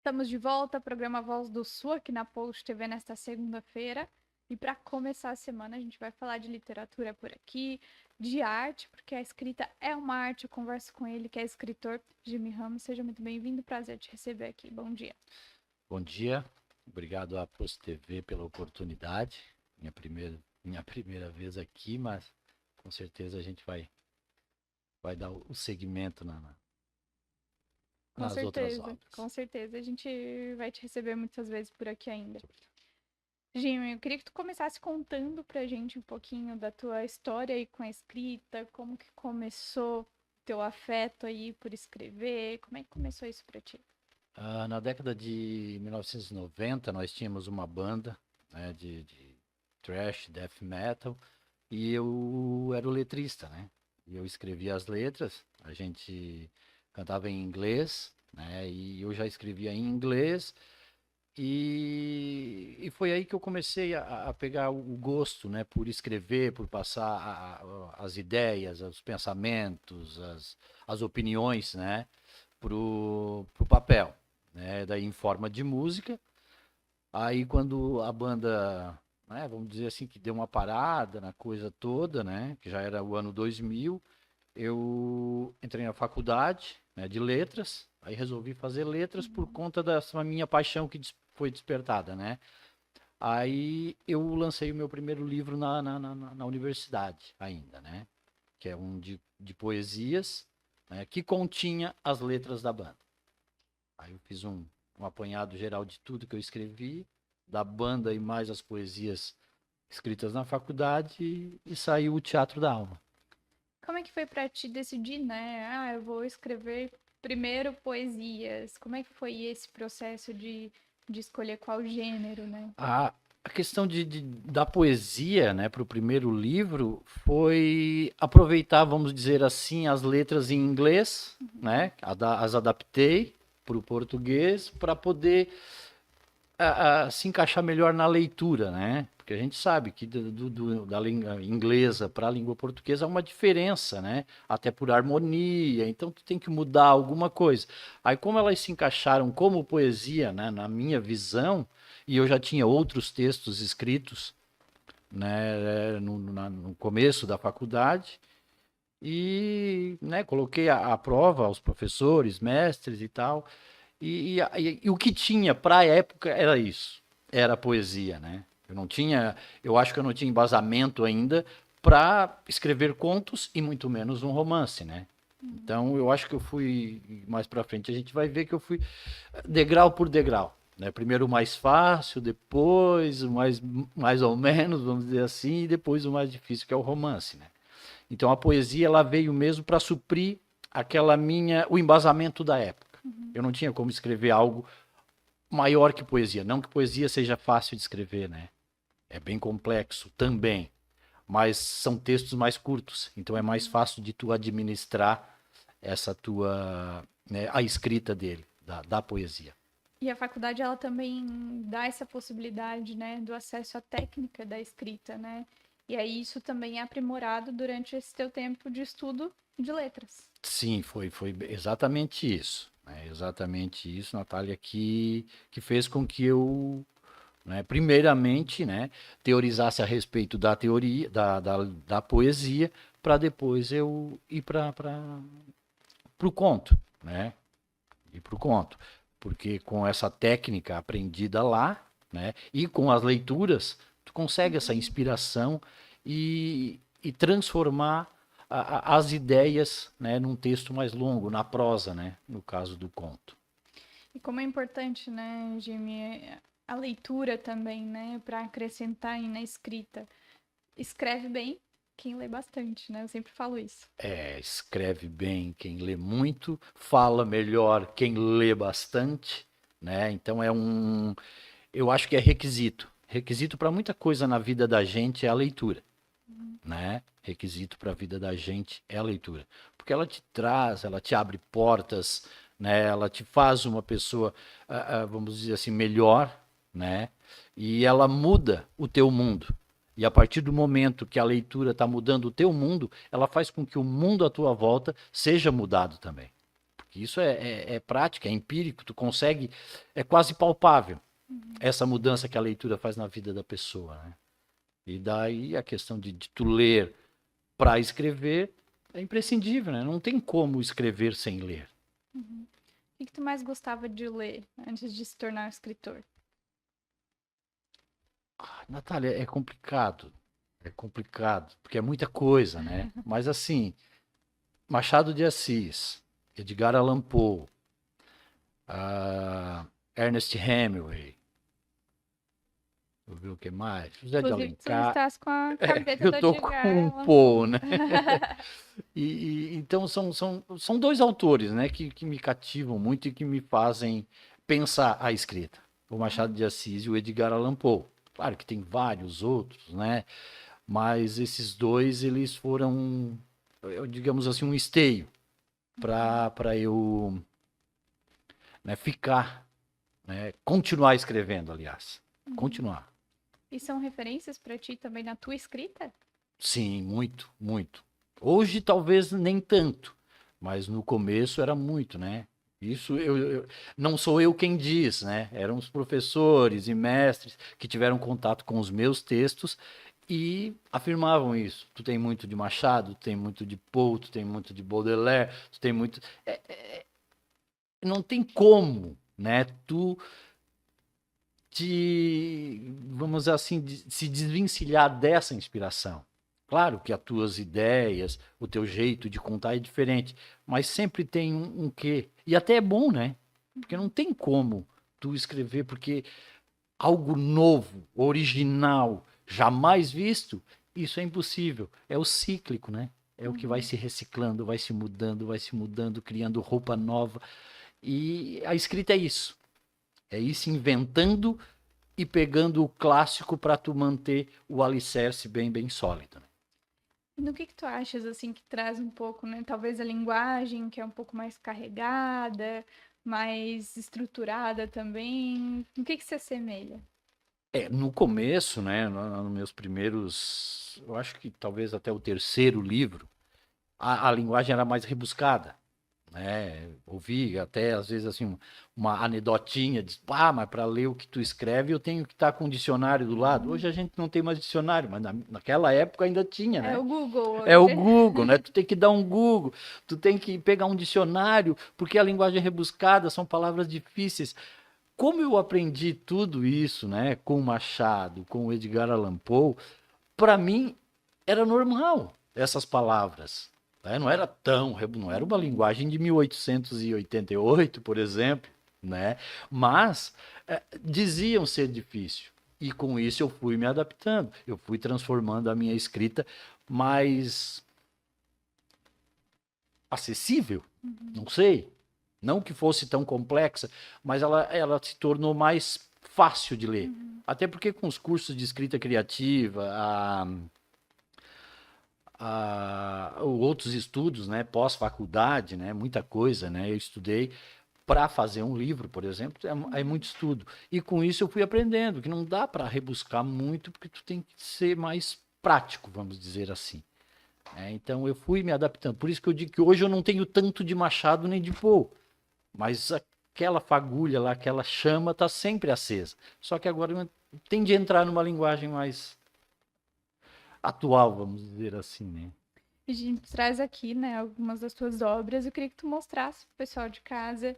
Estamos de volta, programa Voz do Sul, aqui na Post TV nesta segunda-feira. E para começar a semana, a gente vai falar de literatura por aqui, de arte, porque a escrita é uma arte. Eu converso com ele, que é escritor, Jimmy Ramos. Seja muito bem-vindo, prazer te receber aqui. Bom dia. Bom dia, obrigado à Post TV pela oportunidade. Minha primeira vez aqui, mas com certeza a gente vai dar o segmento Com nas outras certeza, obras. com certeza. A gente vai te receber muitas vezes por aqui ainda. Jimmy, eu queria que tu começasse contando pra gente um pouquinho da tua história aí com a escrita, como que começou teu afeto aí por escrever, como é que começou isso pra ti? Na década de 1990, nós tínhamos uma banda, né, de thrash, death metal, e eu era o letrista, né? E eu escrevia as letras, a gente cantava em inglês, né? E eu já escrevia em inglês. E foi aí que eu comecei a pegar o gosto, né, por escrever, por passar as ideias, os pensamentos, as opiniões, né, pro papel, né, daí em forma de música. Aí quando a banda, né, vamos dizer assim, que deu uma parada na coisa toda, né, que já era o ano 2000, eu entrei na faculdade, né, de letras, aí resolvi fazer letras por conta dessa minha paixão que foi despertada, né? Aí eu lancei o meu primeiro livro na universidade ainda, né? Que é um de poesias, né, que continha as letras da banda. Aí eu fiz um apanhado geral de tudo que eu escrevi, da banda e mais as poesias escritas na faculdade e saiu o Teatro da Alma. Como é que foi pra ti decidir, né? Ah, eu vou escrever primeiro poesias. Como é que foi esse processo de escolher qual gênero, né? A questão da poesia, né, para o primeiro livro foi aproveitar, vamos dizer assim, as letras em inglês, né, as adaptei para o português para poder se encaixar melhor na leitura, né? Porque a gente sabe que da língua inglesa para a língua portuguesa há uma diferença, né? Até por harmonia, então tu tem que mudar alguma coisa. Aí como elas se encaixaram como poesia, né, na minha visão, e eu já tinha outros textos escritos, né, no começo da faculdade, e, né, coloquei à prova aos professores, mestres e tal, e o que tinha para a época era isso, era poesia, né? Eu não tinha, eu acho que eu não tinha embasamento ainda para escrever contos e muito menos um romance, né? Então eu acho que eu fui mais para frente a gente vai ver que eu fui degrau por degrau, né? Primeiro o mais fácil, depois o mais ou menos, vamos dizer assim, e depois o mais difícil que é o romance, né? Então a poesia ela veio mesmo para suprir o embasamento da época. Uhum. Eu não tinha como escrever algo maior que poesia. Não que poesia seja fácil de escrever, né? É bem complexo também, mas são textos mais curtos, então é mais fácil de tu administrar essa tua, né, a escrita dele, da poesia. E a faculdade, ela também dá essa possibilidade, né, do acesso à técnica da escrita, né? E aí isso também é aprimorado durante esse teu tempo de estudo de letras. Sim, foi exatamente isso. Exatamente isso, Natália, que fez com que eu, né, primeiramente, né, teorizasse a respeito da teoria, da poesia, para depois eu ir para o conto, né? Ir para o conto. Porque com essa técnica aprendida lá, né, e com as leituras, tu consegue essa inspiração e transformar as ideias, né, num texto mais longo, na prosa, né, no caso do conto. E como é importante, né, Jimmy, a leitura também, né, para acrescentar aí na escrita. Escreve bem quem lê bastante, né? Eu sempre falo isso. Escreve bem quem lê muito, fala melhor quem lê bastante, né? Então eu acho que é requisito. Requisito para muita coisa na vida da gente é a leitura, né? Requisito para a vida da gente é a leitura, porque ela te traz, ela te abre portas, né? Ela te faz uma pessoa, vamos dizer assim, melhor, né? E ela muda o teu mundo. E a partir do momento que a leitura está mudando o teu mundo, ela faz com que o mundo à tua volta seja mudado também. Isso é prática, é empírico, tu consegue, é quase palpável essa mudança que a leitura faz na vida da pessoa, né? E daí a questão de tu ler para escrever é imprescindível, né? Não tem como escrever sem ler. O que tu mais gostava de ler antes de se tornar um escritor? Natália, é complicado, porque é muita coisa, né? Mas assim, Machado de Assis, Edgar Allan Poe, Ernest Hemingway, vou ver o que mais, José de Inclusive, tu Alencar, estás com a camiseta eu do tô com Edgar um Allan Poe, Poe. né? Então são dois autores, né, que me cativam muito e que me fazem pensar a escrita. O Machado de Assis e o Edgar Allan Poe. Claro que tem vários outros, né? Mas esses dois, eles foram, digamos assim, um esteio para eu, né, ficar, né, continuar escrevendo, aliás. Continuar. E são referências para ti também na tua escrita? Sim, muito, muito. Hoje talvez nem tanto, mas no começo era muito, né? Isso não sou eu quem diz, né? Eram os professores e mestres que tiveram contato com os meus textos e afirmavam isso. Tu tem muito de Machado, tu tem muito de Poe, tu tem muito de Baudelaire, tu tem muito. Não tem como, né? Tu vamos assim, se desvencilhar dessa inspiração. Claro que as tuas ideias, o teu jeito de contar é diferente, mas sempre tem um quê. E até é bom, né? Porque não tem como tu escrever, porque algo novo, original, jamais visto, isso é impossível. É o cíclico, né? É o que vai se reciclando, vai se mudando, criando roupa nova. E a escrita é isso. É ir se inventando e pegando o clássico para tu manter o alicerce bem, bem sólido. E no que tu achas, assim, que traz um pouco, né? Talvez a linguagem, que é um pouco mais carregada, mais estruturada também. No que se assemelha? No começo, né, nos meus primeiros, eu acho que talvez até o terceiro livro, a linguagem era mais rebuscada, né? Ouvi até às vezes assim uma anedotinha de, mas para ler o que tu escreve eu tenho que estar com um dicionário do lado. Hoje a gente não tem mais dicionário, mas naquela época ainda tinha, É né? o Google É o hoje. Google, né? Tu tem que dar um Google, tu tem que pegar um dicionário, porque a linguagem é rebuscada, são palavras difíceis. Como eu aprendi tudo isso, né, com o Machado, com o Edgar Allan Poe, para mim era normal essas palavras. Né? Não era não era uma linguagem de 1888, por exemplo, né? Mas diziam ser difícil. E com isso eu fui me adaptando, eu fui transformando a minha escrita mais acessível, não sei. Não que fosse tão complexa, mas ela se tornou mais fácil de ler. Até porque com os cursos de escrita criativa, outros estudos, né, pós-faculdade, né, muita coisa, né, eu estudei para fazer um livro, por exemplo, é muito estudo. E com isso eu fui aprendendo que não dá para rebuscar muito, porque tu tem que ser mais prático, vamos dizer assim. Então eu fui me adaptando. Por isso que eu digo que hoje eu não tenho tanto de Machado nem de Poe. Mas aquela fagulha lá, aquela chama está sempre acesa. Só que agora tem de entrar numa linguagem mais atual, vamos dizer assim, né? A gente traz aqui, né, algumas das tuas obras. Eu queria que tu mostrasse pro pessoal de casa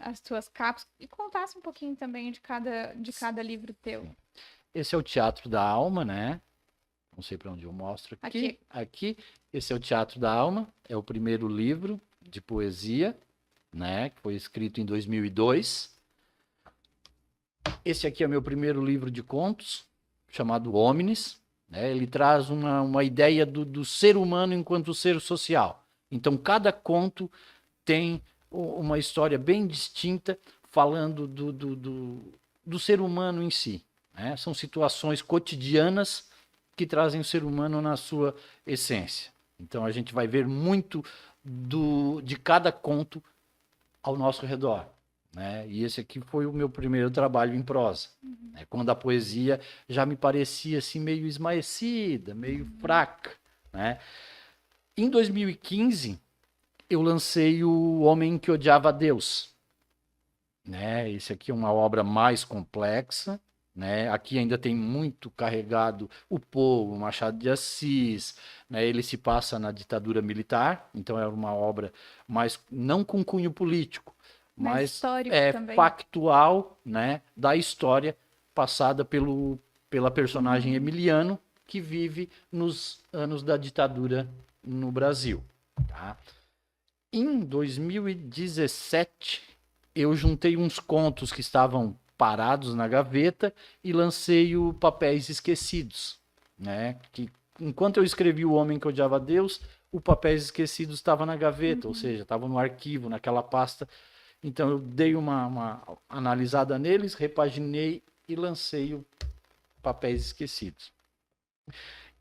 as tuas capas e contasse um pouquinho também de cada livro teu. Esse é o Teatro da Alma, né? Não sei para onde eu mostro aqui. Aqui, esse é o Teatro da Alma, é o primeiro livro de poesia, né? Que foi escrito em 2002. Esse aqui é o meu primeiro livro de contos, chamado Homines. Né? Ele traz uma ideia do ser humano enquanto ser social. Então, cada conto tem uma história bem distinta, falando do ser humano em si. Né? São situações cotidianas que trazem o ser humano na sua essência. Então, a gente vai ver muito de cada conto ao nosso redor. Né? E esse aqui foi o meu primeiro trabalho em prosa. Né? Quando a poesia já me parecia assim, meio esmaecida, meio fraca. Né? Em 2015, eu lancei O Homem que Odiava a Deus, né? Esse aqui é uma obra mais complexa, né? Aqui ainda tem muito carregado o povo, Machado de Assis, né? Ele se passa na ditadura militar, então é uma obra mais não com cunho político, Mais mas histórico é também. factual, né? Da história passada pela personagem Emiliano, que vive nos anos da ditadura no Brasil, tá? Em 2017, eu juntei uns contos que estavam parados na gaveta e lancei o Papéis Esquecidos, né? Que enquanto eu escrevi O Homem que Odiava a Deus, o Papéis Esquecidos estava na gaveta, ou seja, estava no arquivo, naquela pasta. Então eu dei uma analisada neles, repaginei e lancei o Papéis Esquecidos.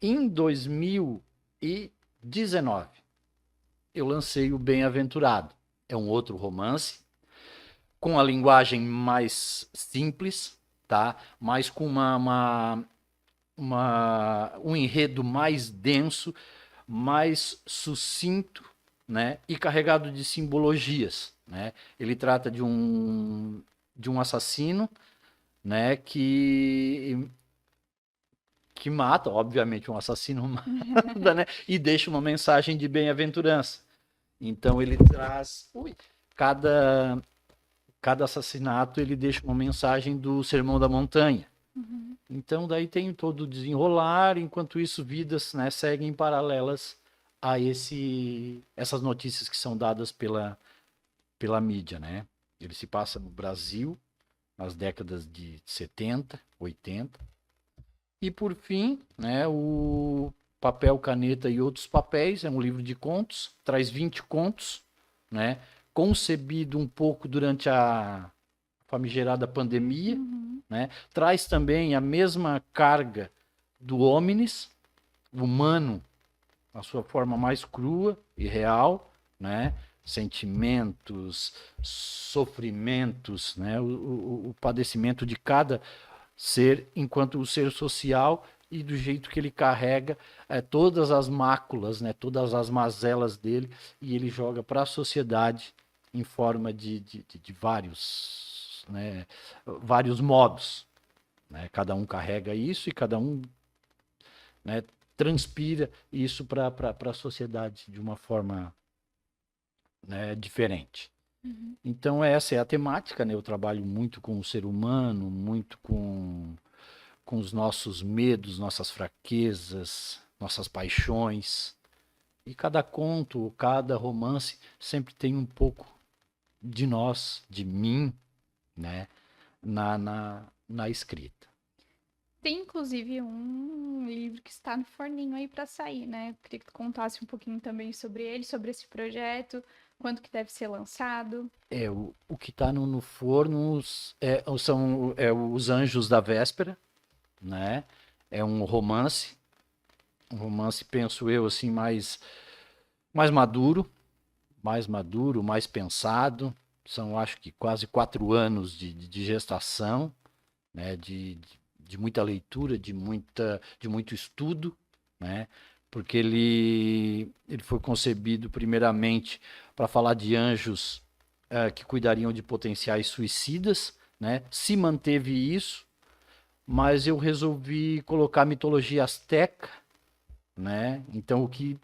Em 2019, eu lancei o Bem-Aventurado. É um outro romance, com a linguagem mais simples, tá? Mas com um enredo mais denso, mais sucinto, né? E carregado de simbologias, né? Ele trata de um assassino, né? Que mata, obviamente, um assassino mata, né? E deixa uma mensagem de bem-aventurança. Então ele traz cada assassinato ele deixa uma mensagem do Sermão da Montanha. Então daí tem todo o desenrolar, enquanto isso vidas, né, seguem paralelas a essas notícias que são dadas pela mídia, né? Ele se passa no Brasil nas décadas de 70, 80. E por fim, né, o Papel, Caneta e Outros Papéis é um livro de contos, traz 20 contos, né, concebido um pouco durante a famigerada pandemia, né, traz também a mesma carga do Hominis, humano, na sua forma mais crua e real, né, sentimentos, sofrimentos, né, o padecimento de cada ser enquanto o ser social e do jeito que ele carrega todas as máculas, né, todas as mazelas dele e ele joga para a sociedade em forma de vários, né, vários modos. Né? Cada um carrega isso e cada um, né, transpira isso para a sociedade de uma forma, né, diferente. Então essa é a temática, né? Eu trabalho muito com o ser humano, muito com os nossos medos, nossas fraquezas, nossas paixões. E cada conto, cada romance sempre tem um pouco de nós, de mim, né? Na escrita. Tem inclusive um livro que está no forninho aí para sair, né? Eu queria que tu contasse um pouquinho também sobre ele, sobre esse projeto, quando que deve ser lançado. O que está no forno são Os Anjos da Véspera, né? É um romance, penso eu, assim, mais maduro, mais pensado. São, acho que, quase 4 anos de gestação, né? De muita leitura, de muito estudo, né? Porque ele foi concebido primeiramente para falar de anjos que cuidariam de potenciais suicidas, né? Se manteve isso, mas eu resolvi colocar a mitologia asteca, né? Então o que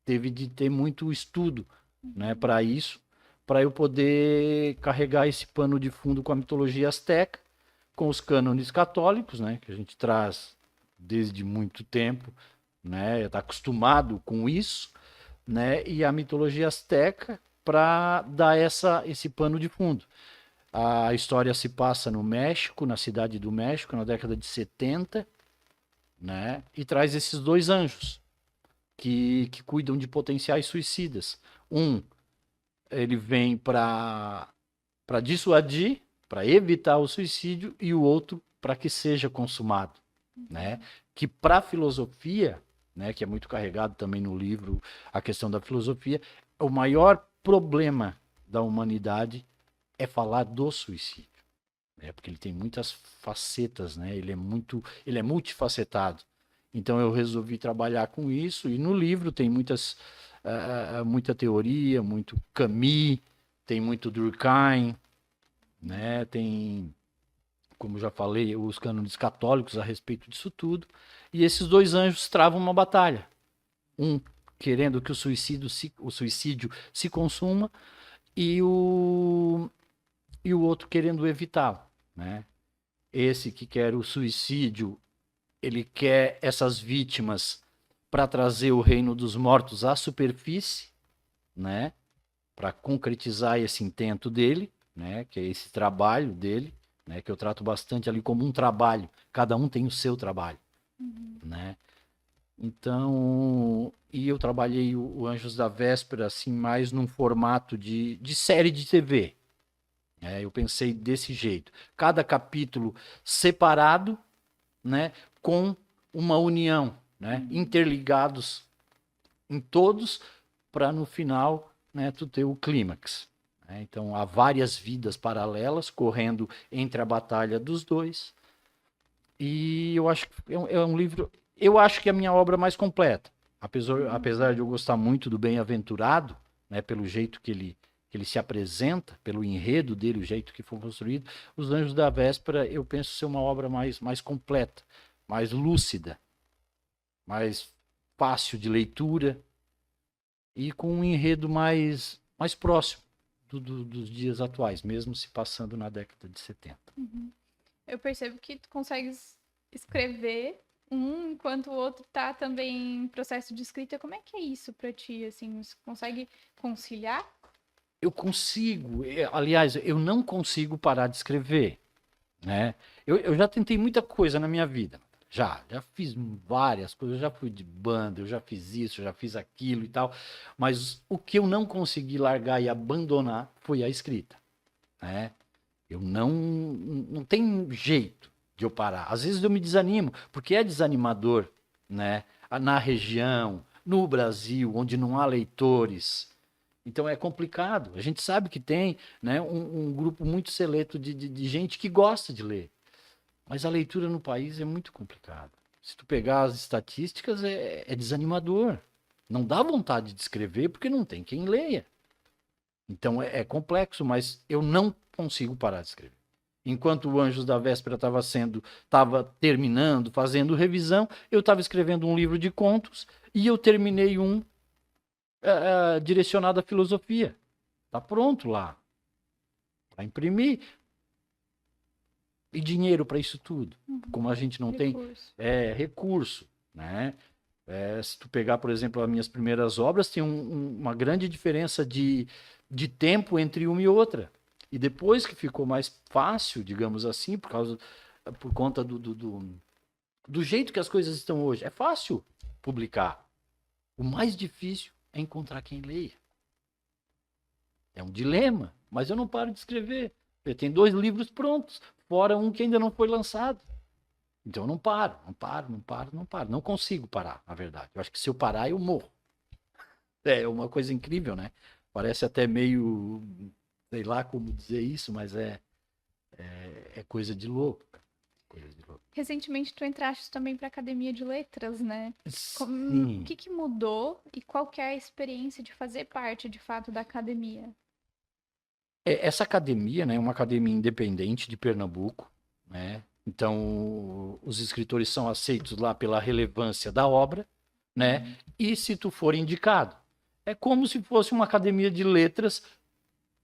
teve de ter muito estudo, né, para isso, para eu poder carregar esse pano de fundo com a mitologia asteca, com os cânones católicos, né, que a gente traz desde muito tempo, né, está acostumado com isso, né, e a mitologia asteca para dar esse pano de fundo. A história se passa no México, na cidade do México, na década de 70, né, e traz esses 2 anjos que cuidam de potenciais suicidas. Ele vem para dissuadir, para evitar o suicídio, e o outro para que seja consumado, né? Que para a filosofia, né, que é muito carregado também no livro, a questão da filosofia, o maior problema da humanidade é falar do suicídio, né? Porque ele tem muitas facetas, né? Ele é multifacetado. Então eu resolvi trabalhar com isso e no livro tem muitas muita teoria, muito Camus, tem muito Durkheim, né? Tem, como já falei, os cânones católicos a respeito disso tudo. E esses dois anjos travam uma batalha. Um querendo que o suicídio se consuma e o outro querendo evitá-lo, né? Esse que quer o suicídio, ele quer essas vítimas para trazer o reino dos mortos à superfície, né? Para concretizar esse intento dele, né? Que é esse trabalho dele, né? Que eu trato bastante ali como um trabalho. Cada um tem o seu trabalho, né? Então, e eu trabalhei o Anjos da Véspera assim mais num formato de série de TV. Eu pensei desse jeito. Cada capítulo separado, né, com uma união, né, interligados em todos, para no final, né, tu ter o clímax. Né? Então há várias vidas paralelas correndo entre a batalha dos dois. E eu acho que é um livro. Eu acho que é a minha obra mais completa. Apesar de eu gostar muito do Bem-aventurado, né, pelo jeito que ele se apresenta, pelo enredo dele, o jeito que foi construído, Os Anjos da Véspera eu penso ser uma obra mais completa, mais lúcida, mais fácil de leitura e com um enredo mais próximo dos dias atuais, mesmo se passando na década de 70. Eu percebo que tu consegues escrever um enquanto o outro tá também em processo de escrita. Como é que é isso pra ti, assim? Você consegue conciliar? Eu consigo, aliás, eu não consigo parar de escrever, né? Eu já tentei muita coisa na minha vida, já fiz várias coisas, eu já fui de banda, eu já fiz isso, eu já fiz aquilo e tal, mas o que eu não consegui largar e abandonar foi a escrita, né? Eu não tem jeito de eu parar. Às vezes eu me desanimo, porque é desanimador, né? Na região, no Brasil, onde não há leitores. Então é complicado. A gente sabe que tem, né, um grupo muito seleto de gente que gosta de ler. Mas a leitura no país é muito complicado. Se tu pegar as estatísticas, é desanimador. Não dá vontade de escrever porque não tem quem leia. Então é complexo, mas eu não consigo parar de escrever. Enquanto o Anjos da Véspera estava terminando, fazendo revisão, eu estava escrevendo um livro de contos e eu terminei um direcionado à filosofia. Está pronto lá. Para imprimir. E dinheiro para isso tudo. Como a gente não Recurso. tem recurso, né? Se tu pegar, por exemplo, as minhas primeiras obras, tem uma grande diferença de tempo entre uma e outra. E depois que ficou mais fácil, digamos assim, por conta do jeito que as coisas estão hoje, é fácil publicar. O mais difícil é encontrar quem leia. É um dilema, mas eu não paro de escrever. Eu tenho 2 livros prontos, fora um que ainda não foi lançado. Então eu não paro. Não consigo parar, na verdade. Eu acho que se eu parar, eu morro. É uma coisa incrível, né? Parece até meio, sei lá como dizer isso, mas é coisa de louco. Coisa de louco. Recentemente tu entraste também para a Academia de Letras, né? Sim. O que mudou e qual que é a experiência de fazer parte, de fato, da academia? Essa academia, né, é uma academia independente de Pernambuco, né? Então, os escritores são aceitos lá pela relevância da obra, né? E se tu for indicado. É como se fosse uma academia de letras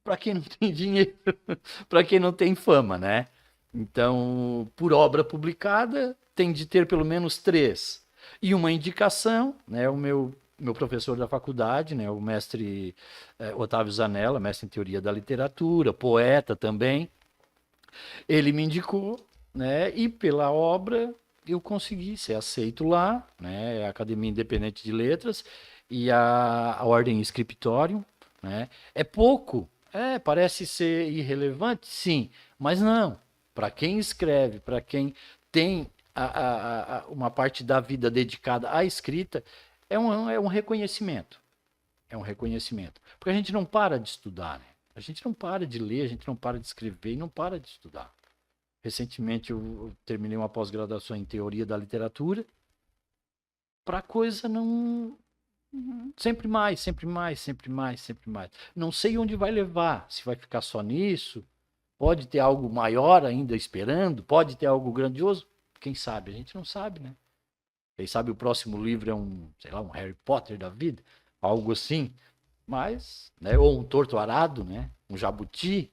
para quem não tem dinheiro, para quem não tem fama, né? Então, por obra publicada, tem de ter pelo menos 3. E uma indicação, né? O meu professor da faculdade, né? O mestre Otávio Zanella, mestre em teoria da literatura, poeta também, ele me indicou, né? E pela obra eu consegui ser aceito lá, né? A Academia Independente de Letras e a Ordem Scriptorium, né? É pouco, parece ser irrelevante, sim, mas não. Para quem escreve, para quem tem uma parte da vida dedicada à escrita, é um reconhecimento. É um reconhecimento. Porque a gente não para de estudar, né? A gente não para de ler, a gente não para de escrever e não para de estudar. Recentemente eu terminei uma pós-graduação em teoria da literatura para a coisa Uhum. Sempre mais, sempre mais, sempre mais, sempre mais. Não sei onde vai levar, se vai ficar só nisso, pode ter algo maior ainda esperando, pode ter algo grandioso, quem sabe? A gente não sabe, né? Quem sabe o próximo livro é um, sei lá, um Harry Potter da vida, algo assim. Mas, né, ou um torto arado, né? Um jabuti.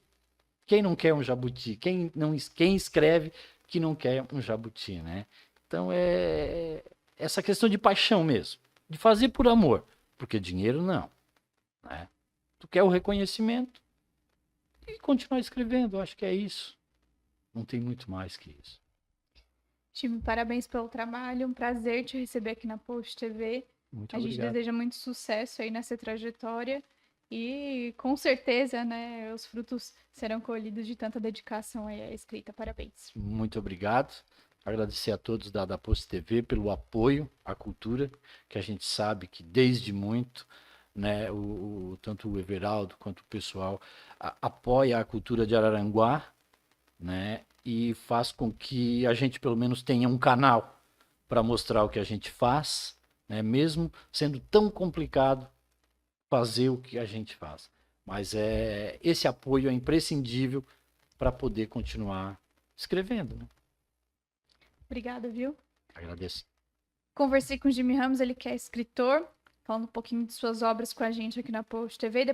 Quem não quer um jabuti? Quem escreve que não quer um jabuti, né? Então é essa questão de paixão mesmo, de fazer por amor, porque dinheiro não, né? Tu quer o reconhecimento e continuar escrevendo, eu acho que é isso. Não tem muito mais que isso. Time, parabéns pelo trabalho. Um prazer te receber aqui na Post TV. Muito A gente obrigado. deseja muito sucesso aí nessa trajetória e com certeza, né, os frutos serão colhidos de tanta dedicação aí à escrita. Parabéns. Muito obrigado. Agradecer a todos da Post TV pelo apoio à cultura, que a gente sabe que desde muito, né, tanto o Everaldo quanto o pessoal apoia a cultura de Araranguá, né, e faz com que a gente pelo menos tenha um canal para mostrar o que a gente faz, né, mesmo sendo tão complicado fazer o que a gente faz. Mas esse apoio é imprescindível para poder continuar escrevendo, né? Obrigada, viu? Agradeço. Conversei com o Jimmy Ramos, ele que é escritor, falando um pouquinho de suas obras com a gente aqui na Post TV.